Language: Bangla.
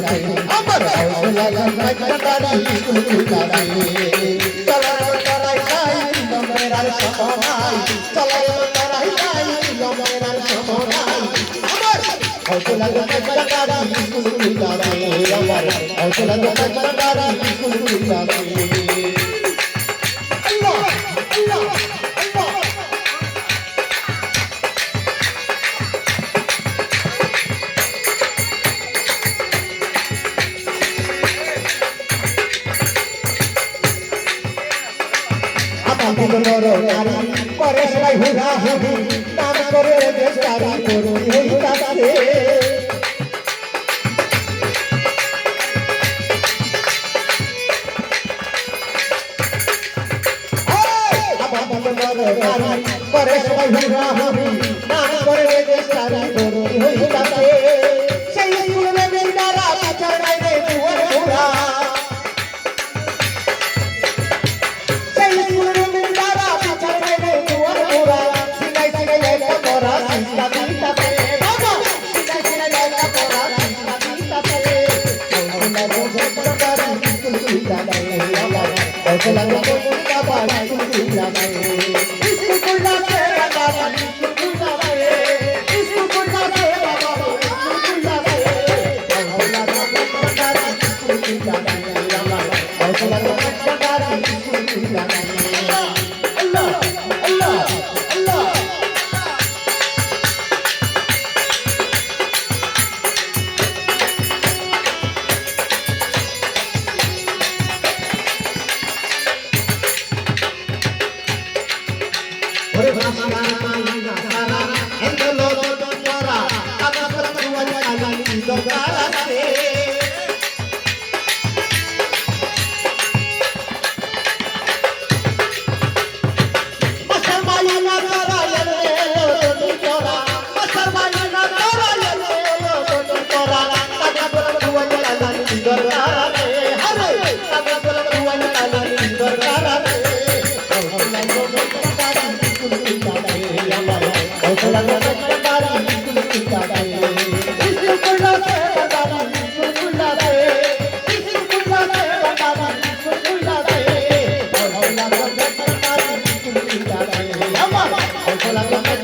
লাগে আমার লাগা বাচ্চাটারি কুলকুল লাগে চলার তারাই নাই লমের আর সমাই চলার তারাই নাই লমের আর সমাই আমার লাগা বাচ্চাটারি কুলকুল লাগে আমার লাগা বাচ্চাটারি কুলকুল লাগে আল্লাহ আল্লাহ আল্লাহ করে সবাই হুরা হুরি নাম করে দেশারি করুন হইতাছে করে সবাই হুরা হুরি নাম করে দেশারি করুন হইতাছে সেই স্কুলে মেয়েরা বাচ্চা বাইরে দুয়ার ঘোরা Hola,